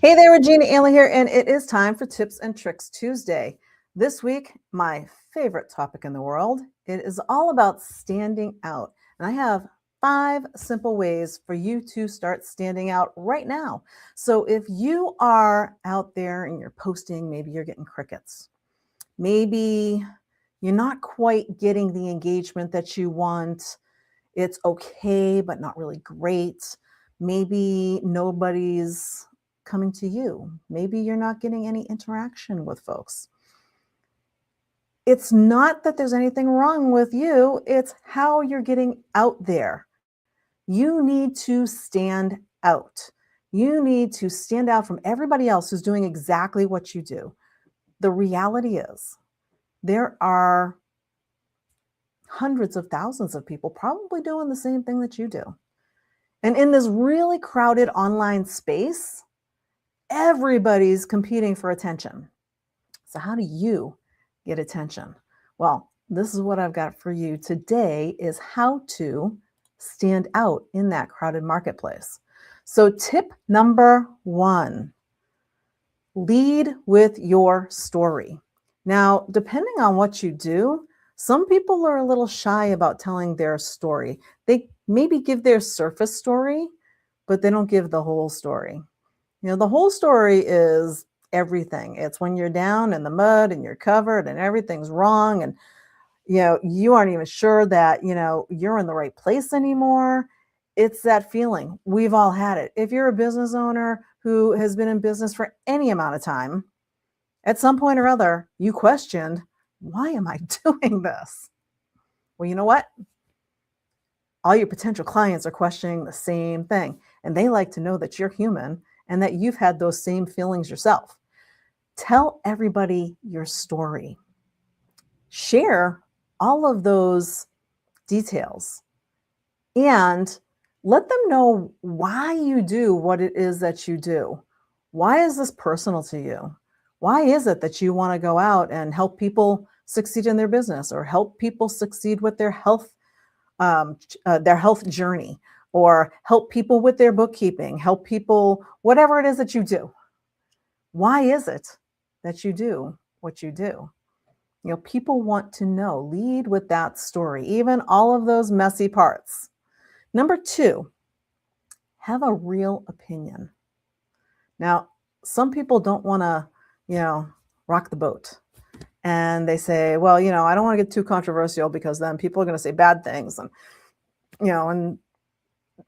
Hey there, Regina Ayla here, and it is time for Tips and Tricks Tuesday. This week, my favorite topic in the world. It is all about standing out. And I have 5 simple ways for you to start standing out right now. So if you are out there and you're posting, maybe you're getting crickets. Maybe you're not quite getting the engagement that you want. It's okay, but not really great. Maybe nobody's coming to you. Maybe you're not getting any interaction with folks. It's not that there's anything wrong with you, it's how you're getting out there. You need to stand out. You need to stand out from everybody else who's doing exactly what you do. The reality is, there are hundreds of thousands of people probably doing the same thing that you do. And in this really crowded online space, everybody's competing for attention. So how do you get attention? Well, this is what I've got for you today is how to stand out in that crowded marketplace. So tip number 1, lead with your story. Now, depending on what you do, some people are a little shy about telling their story. They maybe give their surface story, but they don't give the whole story. The whole story is everything. It's when you're down in the mud and you're covered and everything's wrong and you aren't even sure that, you're in the right place anymore. It's that feeling. We've all had it. If you're a business owner who has been in business for any amount of time, at some point or other, you questioned, why am I doing this? Well, you know what? All your potential clients are questioning the same thing, and they like to know that you're human and that you've had those same feelings yourself. Tell everybody your story. Share all of those details and let them know why you do what it is that you do. Why is this personal to you? Why is it that you want to go out and help people succeed in their business or help people succeed with their health journey, or help people with their bookkeeping, help people, whatever it is that you do? Why is it that you do what you do? People want to know. Lead with that story, even all of those messy parts. Number 2, have a real opinion. Now, some people don't want to, rock the boat. And they say, well, I don't want to get too controversial because then people are going to say bad things and, and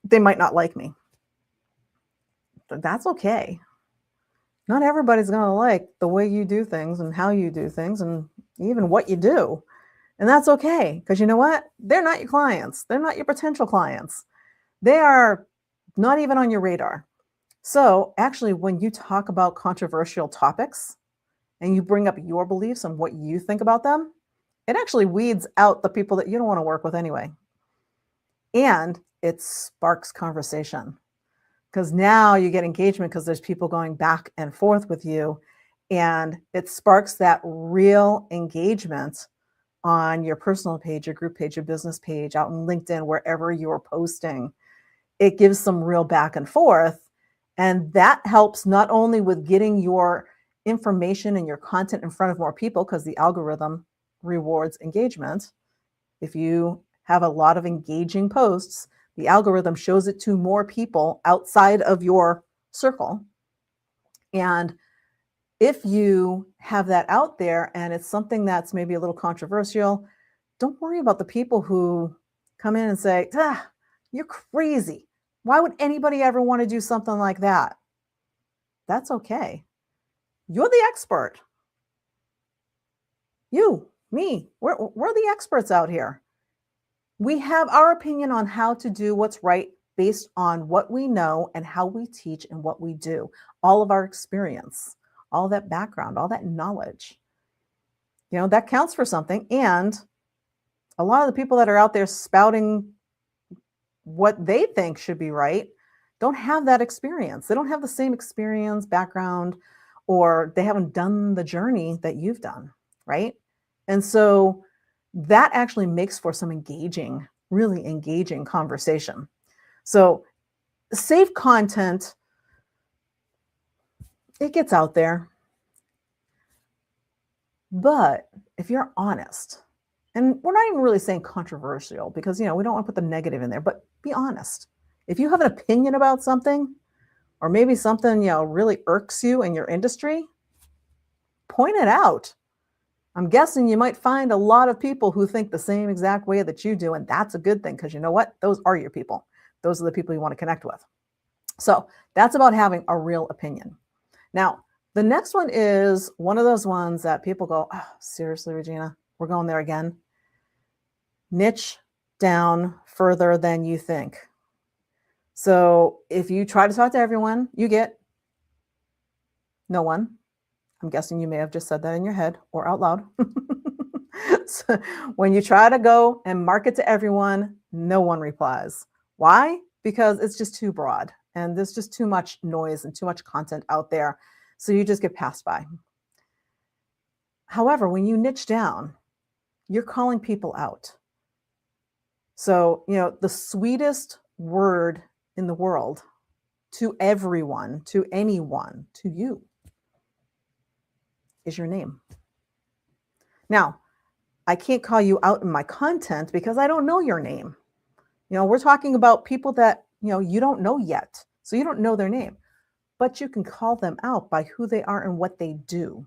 they might not like me. But that's okay. Not everybody's going to like the way you do things and how you do things and even what you do. And that's okay, because you know what? They're not your clients. They're not your potential clients. They are not even on your radar. So actually, when you talk about controversial topics and you bring up your beliefs and what you think about them, it actually weeds out the people that you don't want to work with anyway. And it sparks conversation, because now you get engagement because there's people going back and forth with you, and it sparks that real engagement on your personal page, your group page, your business page, out in LinkedIn, wherever you're posting. It gives some real back and forth, and that helps not only with getting your information and your content in front of more people, because the algorithm rewards engagement. If you have a lot of engaging posts, the algorithm shows it to more people outside of your circle. And if you have that out there and it's something that's maybe a little controversial, don't worry about the people who come in and say, you're crazy. Why would anybody ever want to do something like that? That's okay. You're the expert. You, me, we're the experts out here. We have our opinion on how to do what's right based on what we know and how we teach and what we do, all of our experience, all that background, all that knowledge. That counts for something. And a lot of the people that are out there spouting what they think should be right don't have that experience. They don't have the same experience, background, or they haven't done the journey that you've done, right? And so that actually makes for some engaging, really engaging conversation. So safe content it gets out there. But if you're honest, and we're not even really saying controversial because, we don't want to put the negative in there, but be honest. If you have an opinion about something, or maybe something, really irks you in your industry, point it out. I'm guessing you might find a lot of people who think the same exact way that you do, and that's a good thing because you know what? Those are your people. Those are the people you want to connect with. So that's about having a real opinion. Now, the next one is one of those ones that people go, oh, seriously, Regina, we're going there again. Niche down further than you think. So if you try to talk to everyone, you get no one. I'm guessing you may have just said that in your head or out loud. So when you try to go and market to everyone, no one replies. Why? Because it's just too broad and there's just too much noise and too much content out there. So you just get passed by. However, when you niche down, you're calling people out. So, the sweetest word in the world to everyone, to anyone, to you, is your name. Now, I can't call you out in my content because I don't know your name. We're talking about people that, you don't know yet. So you don't know their name, but you can call them out by who they are and what they do.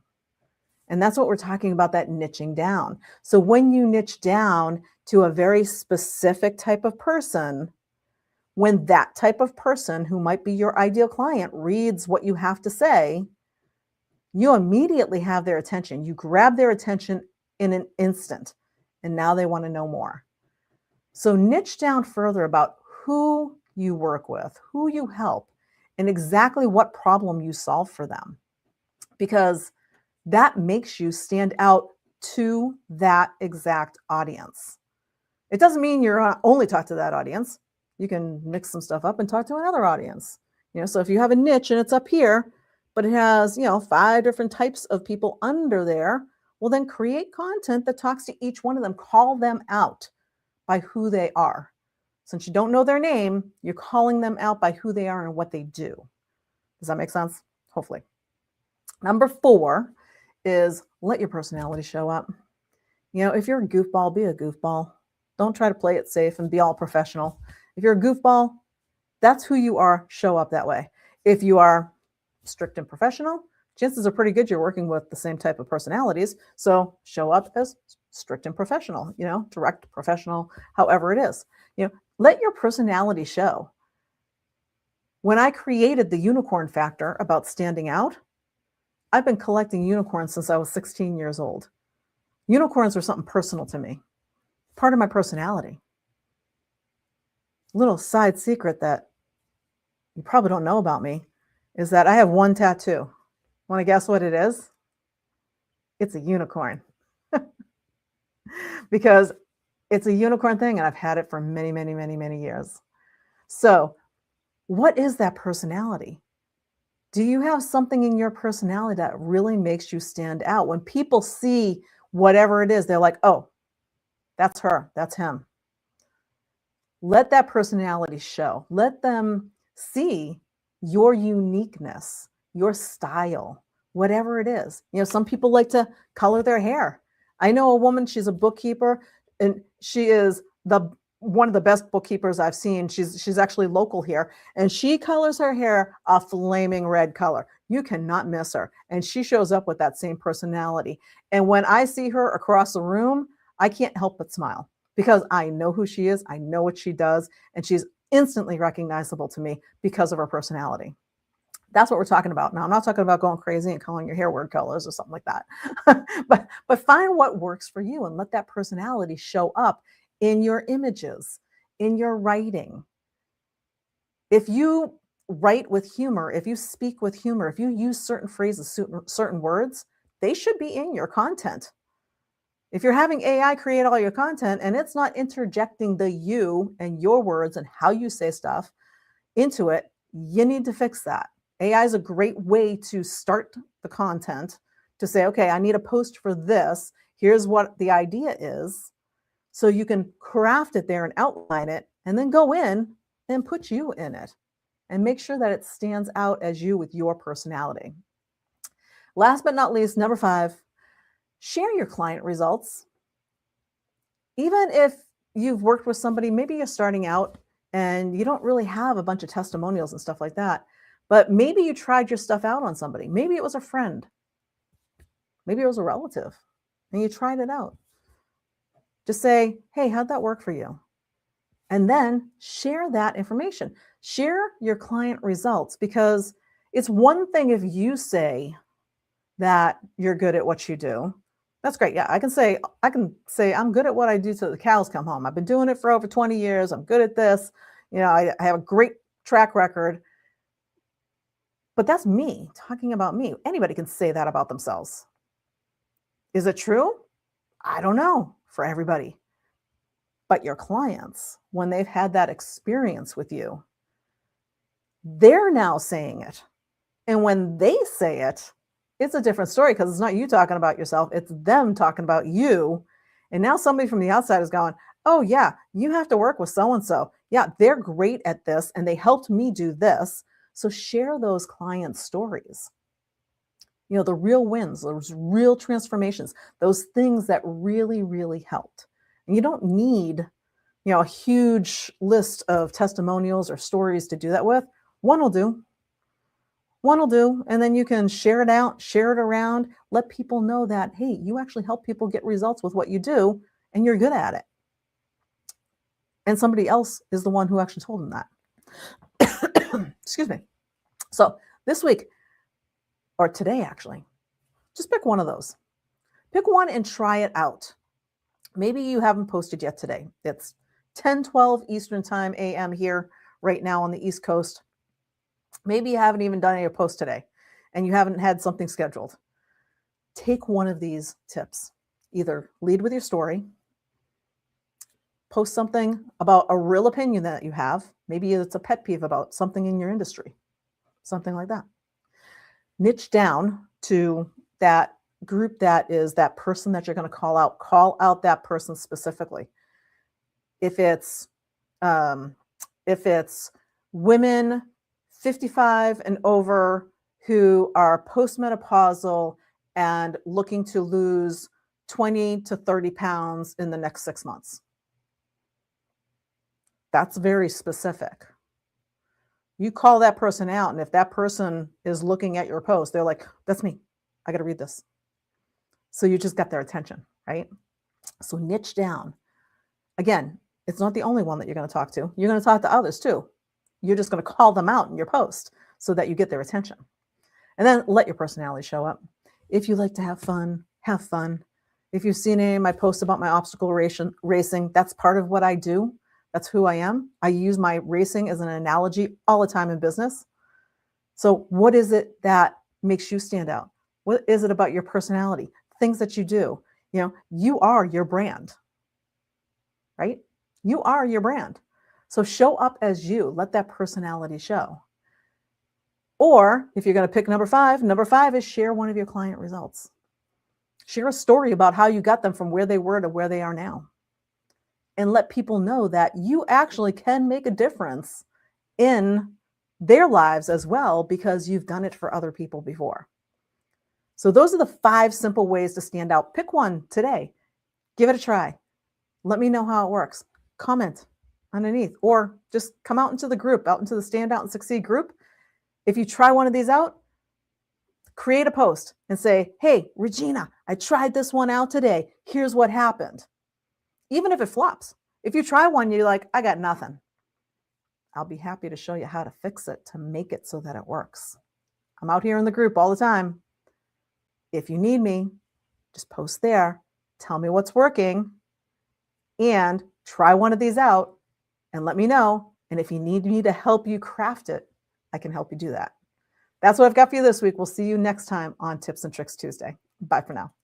And that's what we're talking about, that niching down. So when you niche down to a very specific type of person, when that type of person who might be your ideal client reads what you have to say, you immediately have their attention. You grab their attention in an instant, and now they want to know more. So niche down further about who you work with, who you help, and exactly what problem you solve for them, because that makes you stand out to that exact audience. It doesn't mean you're only talk to that audience. You can mix some stuff up and talk to another audience. So if you have a niche and it's up here, but it has, 5 different types of people under there, well, then create content that talks to each one of them. Call them out by who they are. Since you don't know their name, you're calling them out by who they are and what they do. Does that make sense? Hopefully. Number 4 is let your personality show up. If you're a goofball, be a goofball. Don't try to play it safe and be all professional. If you're a goofball, that's who you are. Show up that way. If you are strict and professional, chances are pretty good you're working with the same type of personalities. So show up as strict and professional, direct, professional, however it is. Let your personality show. When I created the unicorn factor about standing out, I've been collecting unicorns since I was 16 years old. Unicorns are something personal to me, part of my personality. Little side secret that you probably don't know about me is that I have one tattoo. Want to guess what it is? It's a unicorn. Because it's a unicorn thing and I've had it for many, many, many, many years. So what is that personality? Do you have something in your personality that really makes you stand out? When people see whatever it is, they're like, oh, that's her, that's him. Let that personality show. Let them see your uniqueness, your style, whatever it is. Some people like to color their hair. I know a woman, she's a bookkeeper, and she is one of the best bookkeepers I've seen. She's actually local here, and she colors her hair a flaming red color. You cannot miss her. And she shows up with that same personality. And when I see her across the room, I can't help but smile because I know who she is. I know what she does, and she's instantly recognizable to me because of her personality. That's what we're talking about. Now, I'm not talking about going crazy and calling your hair weird colors or something like that. but find what works for you and let that personality show up in your images, in your writing. If you write with humor, if you speak with humor, if you use certain phrases, certain words, they should be in your content. If you're having AI create all your content and it's not interjecting the you and your words and how you say stuff into it, you need to fix that. AI is a great way to start the content to say, okay, I need a post for this. Here's what the idea is. So you can craft it there and outline it and then go in and put you in it and make sure that it stands out as you with your personality. Last but not least, number 5, share your client results. Even if you've worked with somebody, maybe you're starting out and you don't really have a bunch of testimonials and stuff like that, but maybe you tried your stuff out on somebody. Maybe it was a friend, maybe it was a relative, and you tried it out. Just say, hey, how'd that work for you? And then share that information. Share your client results, because it's one thing if you say that you're good at what you do. That's great. Yeah, I can say I'm good at what I do till the cows come home. I've been doing it for over 20 years. I'm good at this. I have a great track record. But that's me talking about me. Anybody can say that about themselves. Is it true? I don't know for everybody. But your clients, when they've had that experience with you, they're now saying it. And when they say it, it's a different story, because it's not you talking about yourself, it's them talking about you. And now somebody from the outside is going, oh yeah, you have to work with so-and-so. Yeah, they're great at this and they helped me do this. So share those client stories. The real wins, those real transformations, those things that really, really helped. And you don't need, a huge list of testimonials or stories to do that with. One will do. And then you can share it out, share it around, let people know that, hey, you actually help people get results with what you do and you're good at it. And somebody else is the one who actually told them that. Excuse me. So this week, or today actually, just pick one of those. Pick one and try it out. Maybe you haven't posted yet today. It's 10:12 Eastern Time AM here right now on the East Coast. Maybe you haven't even done any posts today and you haven't had something scheduled. Take one of these tips. Either lead with your story, post something about a real opinion that you have. Maybe it's a pet peeve about something in your industry, something like that. Niche down to that group that is that person that you're going to call out that person specifically. If it's women 55 and over who are postmenopausal and looking to lose 20 to 30 pounds in the next 6 months. That's very specific. You call that person out, and if that person is looking at your post, they're like, that's me. I got to read this. So you just got their attention, right? So niche down. Again, it's not the only one that you're going to talk to. You're going to talk to others too. You're just going to call them out in your post so that you get their attention. And then let your personality show up. If you like to have fun, have fun. If you've seen any of my posts about my obstacle racing, that's part of what I do. That's who I am. I use my racing as an analogy all the time in business. So what is it that makes you stand out? What is it about your personality? Things that you do. You are your brand, right? You are your brand. So show up as you. Let that personality show. Or if you're going to pick number 5 is share one of your client results. Share a story about how you got them from where they were to where they are now. And let people know that you actually can make a difference in their lives as well, because you've done it for other people before. So those are the 5 simple ways to stand out. Pick one today. Give it a try. Let me know how it works. Comment underneath, or just come out into the group, out into the Stand Out and Succeed group. If you try one of these out, create a post and say, hey, Regina, I tried this one out today. Here's what happened. Even if it flops. If you try one, you're like, I got nothing. I'll be happy to show you how to fix it, to make it so that it works. I'm out here in the group all the time. If you need me, just post there. Tell me what's working and try one of these out and let me know. And if you need me to help you craft it, I can help you do that. That's what I've got for you this week. We'll see you next time on Tips and Tricks Tuesday. Bye for now.